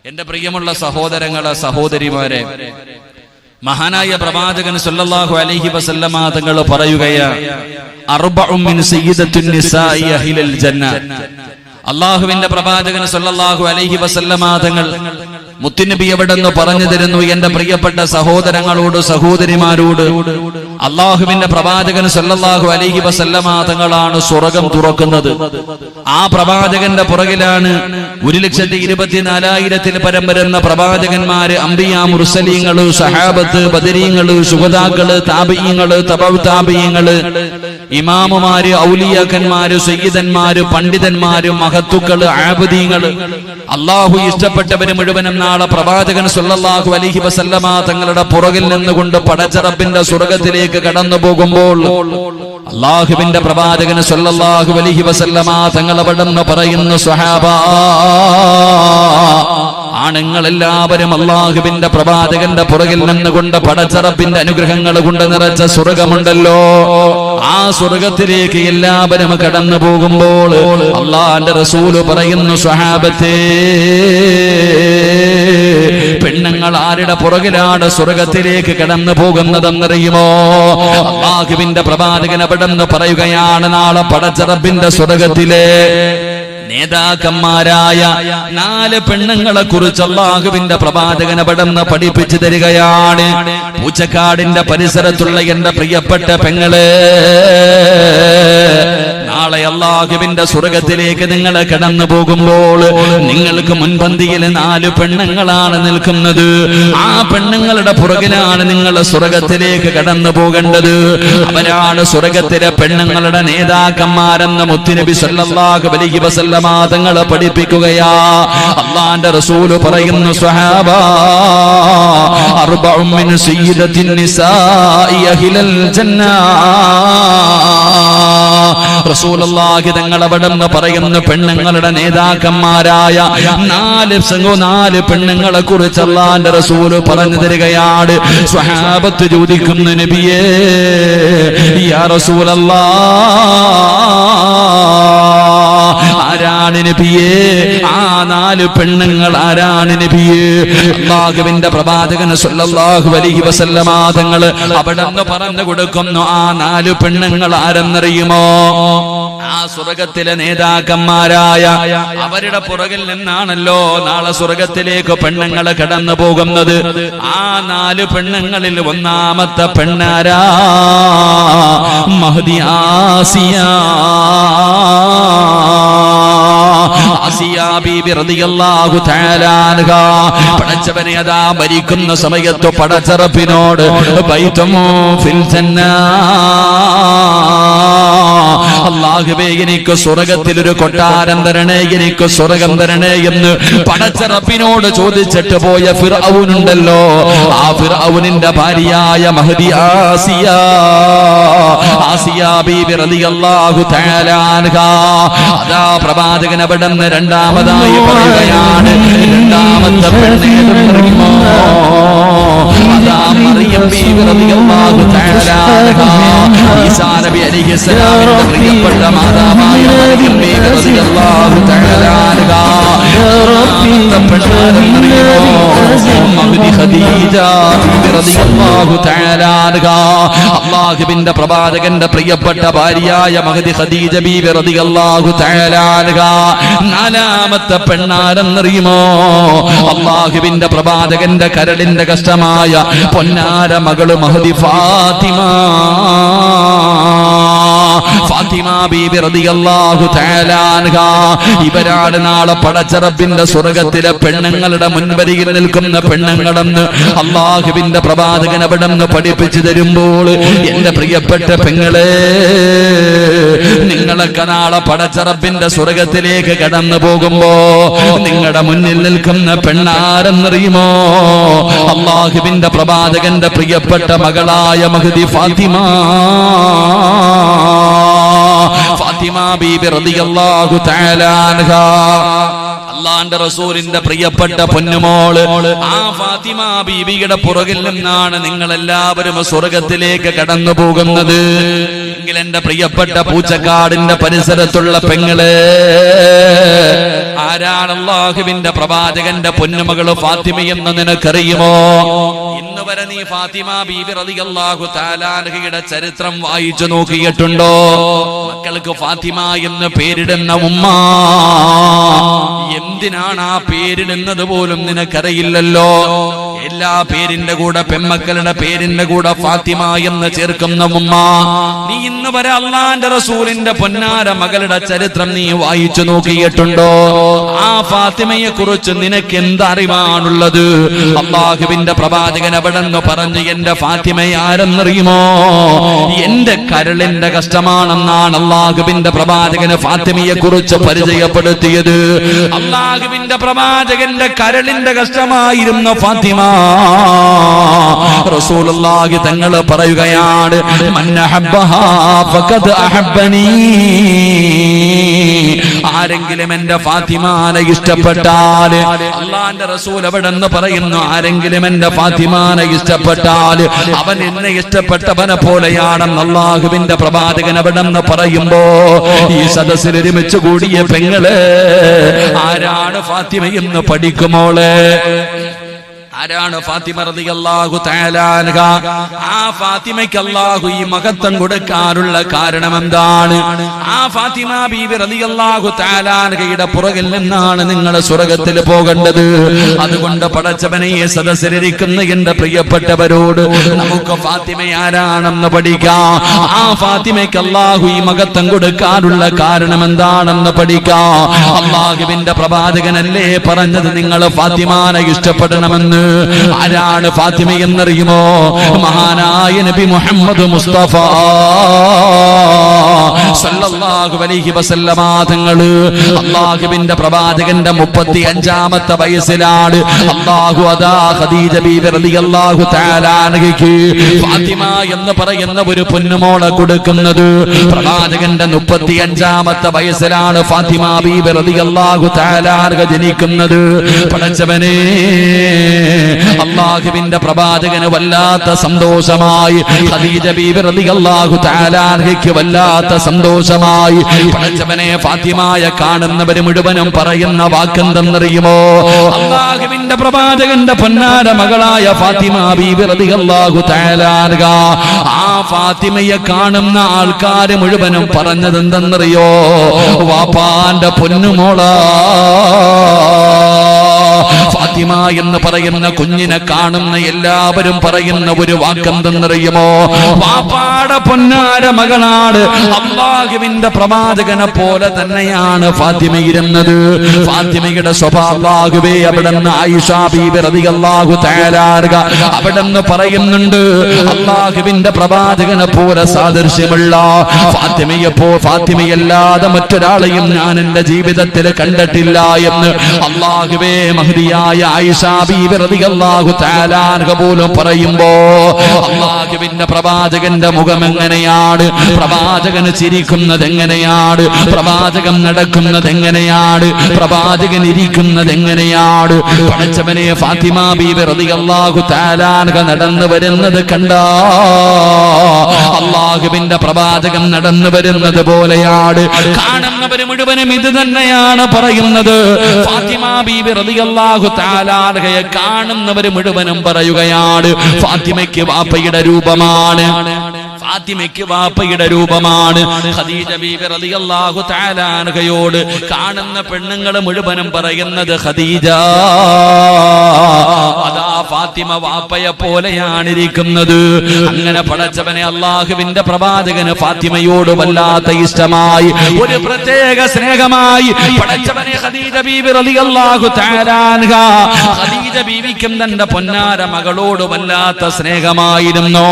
എന്റെ പ്രിയമുള്ള സഹോദരങ്ങളെ, സഹോദരിമാരെ, മഹാനായ പ്രവാചകൻ സല്ലല്ലാഹു അലൈഹി വസല്ലമ തങ്ങൾ പറയുകയാണ്, അർബഉ മിൻ സയ്യിദത്തുൻ നിസാഇ അഹ്ലിൽ ജന്ന. അല്ലാഹുവിന്റെ പ്രവാചകൻ സല്ലല്ലാഹു അലൈഹി വസല്ലമ തങ്ങൾ മുത്തുനബി എവിടെന്ന് പറഞ്ഞു തരുന്നു, എന്റെ പ്രിയപ്പെട്ട സഹോദരങ്ങളോട്, സഹോദരിമാരോട്, അല്ലാഹുവിന്റെ പ്രവാചകൻ സല്ലല്ലാഹു അലൈഹി വസല്ലമ തങ്ങളാണ് സ്വർഗ്ഗം തുറക്കുന്നത്. ആ പ്രവാചകന്റെ പുറകിലാണ് 1,24,000 പരം വരുന്ന പ്രവാചകന്മാര്, അംബിയാ, മുർസലീങ്ങള്, സഹാബത്ത്, ബദരീങ്ങള്, ശുഹദാക്കള്, താബിഈങ്ങള്, തബഉ താബിഈങ്ങള്, ഇമാമുമാര്, ഔലിയാക്കന്മാര്, സയ്യിദന്മാര്, പണ്ഡിതന്മാര്, മഹത്തുക്കള്, ആബിദീങ്ങള്, അല്ലാഹു ഇഷ്ടപ്പെട്ടവര് മുഴുവനും നാളെ പ്രവാചകൻ സല്ലല്ലാഹു അലൈഹി വസല്ലമ തങ്ങളുടെ പുറകിൽ നിന്നുകൊണ്ട് പടച്ച റബ്ബിന്റെ സ്വർഗ്ഗത്തിലേക്ക് കടന്നു പോകുമ്പോൾ അല്ലാഹുവിന്റെ പ്രവാചകൻ സല്ലല്ലാഹു അലൈഹി വസല്ലമ തങ്ങൾ അവിടെന്ന് പറയുന്നു, സ്വഹാബ, ആണുങ്ങളെല്ലാവരും അല്ലാഹുവിന്റെ പ്രവാചകന്റെ പുറകിൽ നിന്നുകൊണ്ട് പടച്ച റബ്ബിന്റെ അനുഗ്രഹങ്ങൾ കൊണ്ട് നിറച്ച സ്വർഗ്ഗമുണ്ടല്ലോ, ആ സ്വർഗ്ഗത്തിലേക്ക് എല്ലാവരും കടന്നു പോകുമ്പോൾ അല്ലാഹുവിന്റെ റസൂല് പറയുന്നു, സ്വഹാബത്തേ, പെണ്ണുങ്ങൾ ആരുടെ പുറകിലാണ് സ്വർഗ്ഗത്തിലേക്ക് കടന്നു പോകുന്നതെന്നറിയുമോ? അല്ലാഹുവിന്റെ പ്രവാചകൻ അവിടെന്ന് പറയുകയാണ്, നാളെ പടച്ച റബ്ബിന്റെ സ്വർഗ്ഗത്തിലെ നേതാക്കന്മാരായ 4 പെണ്ണുങ്ങളെ കുറിച്ച് അല്ലാഹുവിന്റെ പ്രവാചകൻ അവിടെന്ന് പഠിപ്പിച്ചു തരികയാണ്. പൂച്ചക്കാടിന്റെ പരിസരത്തുള്ള എന്റെ പ്രിയപ്പെട്ട പെങ്ങളെ, നാളെ അല്ലാഹുവിന്റെ സ്വർഗ്ഗത്തിലേക്ക് നിങ്ങൾ കടന്നു പോകുമ്പോൾ നിങ്ങൾക്ക് മുൻപന്തിയിൽ 4 പെണ്ണുങ്ങളാണ് നിൽക്കുന്നത്. ആ പെണ്ണുങ്ങളുടെ പുറകിലാണ് നിങ്ങൾ സ്വർഗ്ഗത്തിലേക്ക് കടന്നു പോകേണ്ടത്. അവരാണ് സ്വർഗ്ഗത്തിലെ പെണ്ണുങ്ങളുടെ നേതാക്കന്മാരെന്ന് മുത്തുനബി സല്ലല്ലാഹു അലൈഹി വസല്ലമ തങ്ങളെ പഠിപ്പിക്കുകയാ. അല്ലാഹുവിന്റെ റസൂല് പറയുന്നു, സ്വഹാബ, അർബഉ മിൻ സയ്യിദത്തിൻ നിസാഇ അഹ്ലിൽ ജന്ന. റസൂലുള്ളാഹി തങ്ങൾ അവിടെന്ന് പറയുന്നു, പെണ്ണുങ്ങളുടെ നേതാക്കന്മാരായ 4 പെണ്ണുങ്ങളെ കുറിച്ച് അല്ലാഹുവിന്റെ റസൂല് പറഞ്ഞു തരികയാണ്. സ്വഹാബത്ത് ചോദിക്കുന്നു, നബിയേ, യാ റസൂലല്ലാഹ്, ആരാണ് നബിയേ? ആ 4 പെണ്ണുങ്ങൾ ആരാണ് നബിയേ? അല്ലാഹുവിന്റെ പ്രവാചകൻ സല്ലല്ലാഹു അലൈഹി വസല്ലമ തങ്ങൾ അവിടെന്ന് പറഞ്ഞു കൊടുക്കുന്നു, ആ 4 പെണ്ണുങ്ങൾ ആരെന്നറിയുമോ? ആ സ്വർഗ്ഗത്തിലെ നേതാക്കന്മാരായ അവരുടെ പുറകിൽ നിന്നാണല്ലോ നാളെ സ്വർഗ്ഗത്തിലേക്ക് പെണ്ണുങ്ങൾ കടന്നു പോകുന്നത്. ആ 4 പെണ്ണുങ്ങളിൽ ഒന്നാമത്തെ പെണ്ണാരാ? മഹ്ദി ആസിയ. ആസിയ ബീബി റളിയല്ലാഹു തആല അൻഹാ പടച്ചവനെ അതാ മരിക്കുന്ന സമയത്ത് പടച്ച റബ്ബിനോട്, ബൈതും ഫിൽ ജന്ന, അല്ലാഹുവേ, എനിക്ക് സ്വർഗ്ഗത്തിൽ ഒരു കൊട്ടാരം തരണേ, എനിക്ക് സ്വർഗ്ഗം തരണേ എന്ന് പടച്ച റബ്ബിനോട് ചോദിച്ചിട്ട് പോയ ഫിർഔനുണ്ടല്ലോ, ആ ഫിർഔനിന്റെ ഭാര്യയായ മഹ്ദി ആസിയ, ആസിയ ബീബി റളിയല്ലാഹു തആല അൻഹാ അതാ പ്രവാചകൻ അവിടെന്ന് രണ്ടാമതായി പറയുകയാണ്, രണ്ടാമത്തെ പെണ്ണേതെന്നറിയുമോ? അതാ മറിയം ബീബി റളിയല്ലാഹു തആല അൻഹാ, ഈസാ നബി അലൈഹിസ്സലാമിന്റെ പ്രിയപ്പെട്ട മാതാവായ മറിയം ബീബി റളിയല്ലാഹു തആല അൻഹാ. മഹ്ദി ഖദീജ ബീബി റളിയല്ലാഹു തആല അൻഹാ, അല്ലാഹുവിന്റെ പ്രവാചകന്റെ പ്രിയപ്പെട്ട ഭാര്യയായ മഹ്ദി ഖദീജ ബീബി റളിയല്ലാഹു തആല അൻഹാ. 4ാമത്തെ പെണ്ണാരെന്നറിയുമോ? അല്ലാഹുവിന്റെ പ്രവാചകന്റെ കരളിന്റെ കഷ്ടമായ പൊന്നാര മകള് മഹ്ദി ഫാത്തിമ. ഫാത്തിമ ബീബി റളിയല്ലാഹു തആല അൻഹാ. ഇവരാണ് നാളെ പടച്ച റബ്ബിന്റെ സ്വർഗ്ഗത്തിലെ പെണ്ണുങ്ങളുടെ മുൻവരിയിൽ നിൽക്കുന്ന പെണ്ണുങ്ങളെന്ന് അല്ലാഹുവിന്റെ പ്രവാചകൻ അവിടെന്ന് പഠിപ്പിച്ചു തരുമ്പോൾ, എന്റെ പ്രിയപ്പെട്ട പെങ്ങളെ, നിങ്ങളൊക്കെ നാളെ പടച്ച റബ്ബിന്റെ സ്വർഗ്ഗത്തിലേക്ക് കടന്നു പോകുമ്പോ നിങ്ങളുടെ മുന്നിൽ നിൽക്കുന്ന പെണ്ണാരെന്നറിയുമോ? അല്ലാഹുവിന്റെ പ്രവാചകന്റെ പ്രിയപ്പെട്ട മകളായ മഹ്ദി ഫാത്തിമ. ഫാത്തിമ ബീബി റളിയല്ലാഹു തആല അൻഹാ, അല്ലാഹുവിന്റെ റസൂലിന്റെ പ്രിയപ്പെട്ട പൊന്നുമോള്. ആ ഫാത്തിമ ബീബിയുടെ പുറകിൽ നിന്നാണ് നിങ്ങൾ എല്ലാവരും സ്വർഗ്ഗത്തിലേക്ക് കടന്നു പോകുന്നത്. എങ്കിൽ എന്റെ പ്രിയപ്പെട്ട പൂച്ചക്കാടിന്റെ പരിസരത്തുള്ള പെങ്ങള് ആരാണ്? അല്ലാഹുവിന്റെ പ്രവാചകന്റെ പൊന്നുമകള് ഫാത്തിമയെന്ന് നിനക്കറിയുമോ? ഇന്ന് വരെ നീ ഫാത്തിമ ബീബി റളിയല്ലാഹു തആല അൻഹയുടെ ചരിത്രം വായിച്ചു നോക്കിയിട്ടുണ്ടോ? മക്കൾക്ക് ഫാത്തിമ എന്ന് പേരിടുന്ന ഉമ്മ എന്തിനാണ് ആ പേരിടുന്നത് പോലും നിനക്കറിയില്ലല്ലോ. എല്ലാ പേരിന്റെ കൂടെ പെമ്മക്കളുടെ പേരിന്റെ കൂടെ ഫാത്തിമ എന്ന് ചേർക്കുന്ന ഉമ്മ, നീ ഇന്ന് വരെ അല്ലാഹുവിന്റെ റസൂലിന്റെ പൊന്നാര മകളുടെ ചരിത്രം നീ വായിച്ചു നോക്കിയിട്ടുണ്ടോ? ആ ഫാത്തിമയെ കുറിച്ച് നിനക്ക് എന്തറിവാണുള്ളത്? അല്ലാഹുവിന്റെ പ്രവാചകൻ അവിടെന്ന് പറഞ്ഞു, എന്റെ ഫാത്തിമ ആരെന്നറിയുമോ? എന്റെ കരളിന്റെ കഷ്ടമാണെന്നാണ് അല്ലാഹുവിന്റെ പ്രവാചകന് ഫാത്തിമയെ കുറിച്ച് പരിചയപ്പെടുത്തിയത്. അല്ലാഹുവിന്റെ പ്രവാചകന്റെ കരളിന്റെ കഷ്ടമായിരുന്ന ഫാത്തിമ റസൂലുള്ളാഹി തങ്ങൾ പറയുകയാണ്, മൻ അഹബ്ബഹാ ഫഖദ് അഹബ്ബനി. ആരെങ്കിലും എന്റെ ഫാത്തിമാനെ ഇഷ്ടപ്പെട്ടാൽ, അല്ലാഹുവിന്റെ റസൂൽ അവിടെന്ന് പറയുന്നു, ആരെങ്കിലും എന്റെ ഫാത്തിമാനെ ഇഷ്ടപ്പെട്ടാൽ അവൻ എന്നെ ഇഷ്ടപ്പെട്ടവനെ പോലെയാണെന്ന് അല്ലാഹുവിന്റെ പ്രവാചകൻ അവിടെന്ന് പറയുമ്പോ ഈ സദസ്സിൽ ഒരുമിച്ച് കൂടിയ പെങ്ങള് ആരാണ് ഫാത്തിമയെന്ന് പഠിക്കുമോളെ? ആരാണ് ഫാത്തിമ റളിയല്ലാഹു തആല അൻഹ? ആ ഫാത്തിമയ്ക്ക് അല്ലാഹു ഈ മഹത്വം കൊടുക്കാനുള്ള കാരണം എന്താണ്? ആ ഫാത്തിമ ബീബി റളിയല്ലാഹു തആല അൻഹയുടെ പുറകിൽ നിന്നാണ് നിങ്ങൾ സ്വർഗ്ഗത്തിൽ പോകേണ്ടത്. അതുകൊണ്ട് പടച്ചവനെ ഈ സദസ്സിലിരിക്കുന്ന എന്റെ പ്രിയപ്പെട്ടവരോട് നമുക്ക് ഫാത്തിമ ആരാണെന്ന് പഠിക്കാം. ആ ഫാത്തിമയ്ക്ക് അല്ലാഹു ഈ മഹത്വം കൊടുക്കാനുള്ള കാരണം എന്താണെന്ന് പഠിക്കാം. അല്ലാഹുവിന്റെ പ്രവാചകനല്ലേ പറഞ്ഞത് നിങ്ങൾ ഫാത്തിമാനെ ഇഷ്ടപ്പെടണമെന്ന്? ആരാണ് ഫാത്തിമ എന്നറിയുമോ? മഹാനായ നബി മുഹമ്മദ് മുസ്തഫ സല്ലല്ലാഹു അലൈഹി വസല്ലമ തങ്ങള് അല്ലാഹുവിന്റെ പ്രവാചകന്റെ 35ാമത്തെ വയസ്സിലാണ് അല്ലാഹു അദാ ഖദീജ ബീബി റളിയല്ലാഹു തആല അൻഹയ്ക്ക് ഫാത്തിമ എന്ന് പറയുന്ന ഒരു പൊന്നുമോളെ കൊടുക്കുന്നത്. പ്രവാചകന്റെ 35ാമത്തെ വയസ്സിലാണ് ഫാത്തിമ ബീബി റളിയല്ലാഹു തആല അൻഹ ജനിക്കുന്നത്. പടച്ചവനെ, അല്ലാഹുവിന്റെ പ്രവാചകന് വല്ലാത്ത സന്തോഷമായി, ഖദീജ ബീബി റളിയല്ലാഹു തആല അൻഹയ്ക്ക് വല്ലാത്ത സന്തോഷമായി. പടച്ചവനെ, ഫാത്തിമയെ കാണുന്നവർ മുഴുവനും പറയുന്ന വാക്കെന്തെന്നറിയുമോ? അല്ലാഹുവിന്റെ പ്രവാചകന്റെ പൊന്നാര മകളായ ഫാത്തിമ ബീബി റളിയല്ലാഹു തആല അൻഹ, ആ ഫാത്തിമയെ കാണുന്ന ആൾക്കാർ മുഴുവനും പറഞ്ഞത് എന്തെന്നറിയോ? വാപ്പാന്റെ പൊന്നുമോളാ. ഫാത്തിമ എന്ന് പറയുന്ന കുഞ്ഞിനെ കാണുന്ന എല്ലാവരും പറയുന്ന ഒരു വാക്കെന്തെന്നറിയുമോ? വാപ്പാടെ പൊന്നാര മകളാണ്. അല്ലാഹുവിന്റെ പ്രവാചകനെ പോലെ തന്നെയാണ് ഫാത്തിമ ഇരുന്നത്. ഫാത്തിമയുടെ സ്വഭാവമാകുവേ അവിടുന്ന് ആയിഷ ബീബി റളിയല്ലാഹു തആല അൻഹ അവിടുന്ന് പറയുന്നുണ്ട്, അല്ലാഹുവിന്റെ പ്രവാചകനെ പോലെ സാദൃശ്യമുള്ള ഫാത്തിമയല്ലാതെ മറ്റൊരാളെയും ഞാൻ എന്റെ ജീവിതത്തിൽ കണ്ടിട്ടില്ല എന്ന് അല്ലാഹുവേ മഹ്ദിയായ ആയിഷ ബീബി റളിയല്ലാഹു തആല അൻഹ പോലും പറയുമ്പോ അല്ലാഹുവിന്റെ പ്രവാചകന്റെ മുഖം എങ്ങനെയാണ്? പ്രവാചകൻ ചിരിക്കുന്നത് എങ്ങനെയാണ്? പ്രവാചകൻ നടക്കുന്നത് എങ്ങനെയാണ്? പ്രവാചകൻ ഇരിക്കുന്നത് എങ്ങനെയാണ്? പടച്ചവനെ, ഫാത്തിമ ബീബി റളിയല്ലാഹു തആല അൻഹ നടന്നു വരുന്നത് കണ്ടാ അല്ലാഹുവിന്റെ പ്രവാചകൻ നടന്നു വരുന്നത് പോലെയാണ്. കാണുന്നവർ മുഴുവനും ഇത് തന്നെയാണ് പറയുന്നത്. ഫാത്തിമ ബീബി റളിയല്ലാഹു തആല അൻഹയെ കാണുന്നവർ മുഴുവനും പറയുകയാണ്, ഫാത്തിമയ്ക്ക് വാപ്പയുടെ രൂപമാണ്. ഫാത്തിമയ്ക്ക് വാപ്പയുടെ രൂപമാണ്. ഖദീജ ബീബി റളിയല്ലാഹു തആല അൻഹയോട് കാണുന്ന പെണ്ണുങ്ങൾ മുഴുവനും പറയുന്നത്, ഖദീജ അതാ ഫാത്തിമ വാപ്പയെ പോലെയാണ് ഇരിക്കുന്നത്. അങ്ങനെ പടച്ചവനെ, അല്ലാഹുവിന്റെ പ്രവാചകന് ഫാത്തിമയോട് വല്ലാത്ത ഇഷ്ടമായി, ഒരു പ്രത്യേക സ്നേഹമായി. പടച്ചവനെ, ഖദീജ ബീബി റളിയല്ലാഹു തആല അൻഹ ഖദീജ ബീവിക്കും തന്റെ പൊന്നാര മകളോട് വല്ലാത്ത സ്നേഹമായിരുന്നു.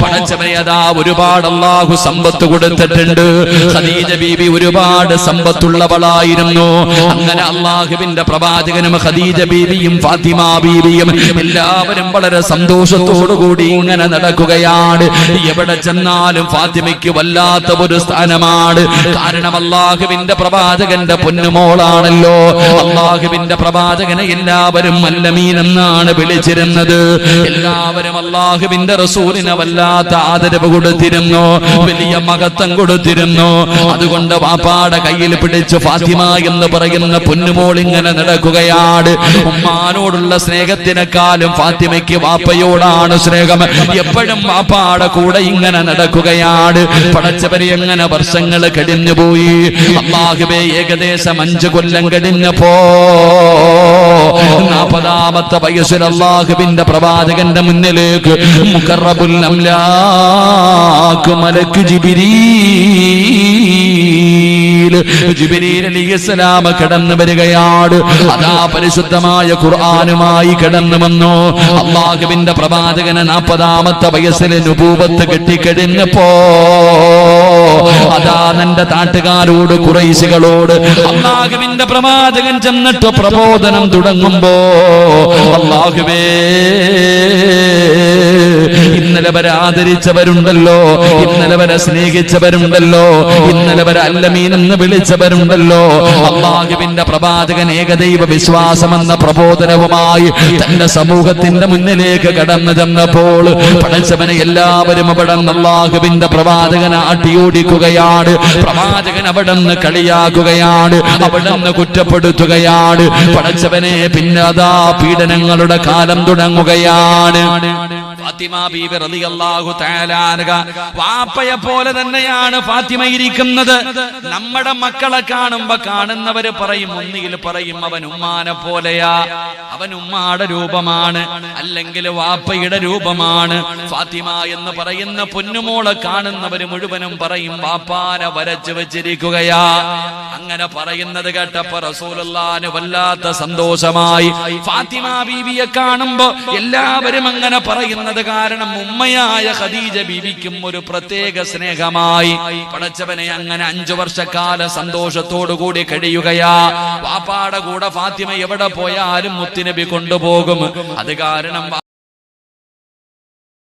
പടച്ചവനെ, അതാ ഒരുപാട് അല്ലാഹു സമ്പത്ത് കൊടുത്തിട്ടുണ്ട്. ഖദീജ ബീബി ഒരുപാട് സമ്പത്തുള്ളവളായിരുന്നു. അങ്ങനെ അല്ലാഹുവിന്റെ പ്രവാചകനും ഖദീജ ബീവിയും ഫാത്തിമ ബീവിയും എല്ലാ എല്ലാവരും വളരെ സന്തോഷത്തോടുകൂടി ഇങ്ങനെ നടക്കുകയാണ്. എവിടെ ചെന്നാലും ഫാത്തിമയ്ക്ക് വല്ലാത്ത ഒരു സ്ഥാനമാണ്. കാരണം അല്ലാഹുവിന്റെ പ്രവാചകന്റെ പൊന്നുമോളാണല്ലോ. അല്ലാഹുവിന്റെ പ്രവാചകനെ എല്ലാവരും അല്ലമീൻ എന്നാണ് വിളിച്ചിരുന്നത്. എല്ലാവരും അല്ലാഹുവിന്റെ റസൂലിനെ വല്ലാത്ത ആദരവ് കൊടുത്തിരുന്നു, വലിയ മഹത്വം കൊടുത്തിരുന്നു. അതുകൊണ്ട് വാപ്പാടെ കയ്യിൽ പിടിച്ച് ഫാത്തിമ എന്ന് പറയുന്ന പൊന്നുമോൾ ഇങ്ങനെ നടക്കുകയാണ്. ഉമ്മാനോടുള്ള സ്നേഹത്തിനേക്കാളും ഫാത്തിമയ്ക്ക് വാപ്പയോടാണ് സ്നേഹം. എപ്പോഴും വാപ്പാടെ കൂടെ ഇങ്ങനെ നടക്കുകയാണ്. പടച്ചവരെ എങ്ങനെ വർഷങ്ങൾ കഴിഞ്ഞുപോയി. അല്ലാഹുവേ, ഏകദേശം 5 കൊല്ലം കഴിഞ്ഞപ്പോ 40ാമത്തെ വയസ്സിൽ അല്ലാഹുവിന്റെ പ്രവാചകന്റെ മുന്നിലേക്ക് മുഖറബുൽ അംലാക്ക് മലക്ക് ജിബ്രീൽ അലൈഹിസ്സലാം കടന്നു വരികയാണ്. അതാ പരിശുദ്ധമായ ഖുർആനുമായി കടന്നു വന്നു. അല്ലാഹുവിന്റെ പ്രവാചകന് 40ാമത്തെ വയസ്സിൽ നുബൂവത്ത് കെട്ടിക്കഴിഞ്ഞപ്പോ അതാ തന്റെ നാട്ടുകാരോട് ഖുറൈശികളോട് അല്ലാഹുവിന്റെ പ്രവാചകൻ ചെന്നിട്ട് പ്രബോധനം തുടങ്ങുമ്പോ, അല്ലാഹുവേ, ഇന്നലെ വരെ ആദരിച്ചവരുണ്ടല്ലോ, ഇന്നലെ വരെ സ്നേഹിച്ചവരുണ്ടല്ലോ, ഇന്നലെ വരെ അല്ലമീൻ എന്ന് വിളിച്ചവരുണ്ടല്ലോ. അല്ലാഹുവിന്റെ പ്രവാചകൻ ഏകദൈവ വിശ്വാസമെന്ന പ്രബോധനവുമായി തന്റെ സമൂഹത്തിന്റെ മുന്നിലേക്ക് കടന്നു ചെന്നപ്പോൾ പടച്ചവനെ എല്ലാവരും അവിടെ നിന്ന് അല്ലാഹുവിന്റെ പ്രവാചകനെ അടിയോടിക്കുകയാണ്. പ്രവാചകൻ അവിടെ നിന്ന് കളിയാക്കുകയാണ്, അവിടെ നിന്ന് കുറ്റപ്പെടുത്തുകയാണ്. പടച്ചവനെ പിന്നെ അതാ പീഡനങ്ങളുടെ കാലം തുടങ്ങുകയാണ്. ഫാത്തിമ ബീബി റളിയല്ലാഹു തആല അൻഹ വാപ്പയെ പോലെ തന്നെയാണ് ഫാത്തിമ ഇരിക്കുന്നത്. നമ്മുടെ മക്കളെ കാണുമ്പോ കാണുന്നവര് പറയും, ഒന്നുകിൽ പറയും അവൻ ഉമ്മാനെ പോലെയാ, അവൻ ഉമ്മാടെ രൂപമാണ്, അല്ലെങ്കിൽ വാപ്പയുടെ രൂപമാണ്. ഫാത്തിമ എന്ന് പറയുന്ന പൊന്നുമോളെ കാണുന്നവര് മുഴുവനും പറയും വാപ്പാനെ വരച്ചു വെച്ചിരിക്കുകയാ. അങ്ങനെ പറയുന്നത് കേട്ടപ്പോ റസൂലുള്ളാഹിന് വല്ലാത്ത സന്തോഷമായി. ഫാത്തിമ ബീവിയെ കാണുമ്പോ എല്ലാവരും അങ്ങനെ പറയുന്നത് കാരണം ഉമ്മയായ ഖദീജ ബീവിക്കും ഒരു പ്രത്യേക സ്നേഹമായി. പടച്ചവനെ അങ്ങനെ 5 വർഷക്കാലം സന്തോഷത്തോടു കൂടി കഴിയുകയാ. വാപ്പാടെ കൂടെ ഫാത്തിമ എവിടെ പോയാലും മുത്തുനബി കൊണ്ടുപോകും. അത് കാരണം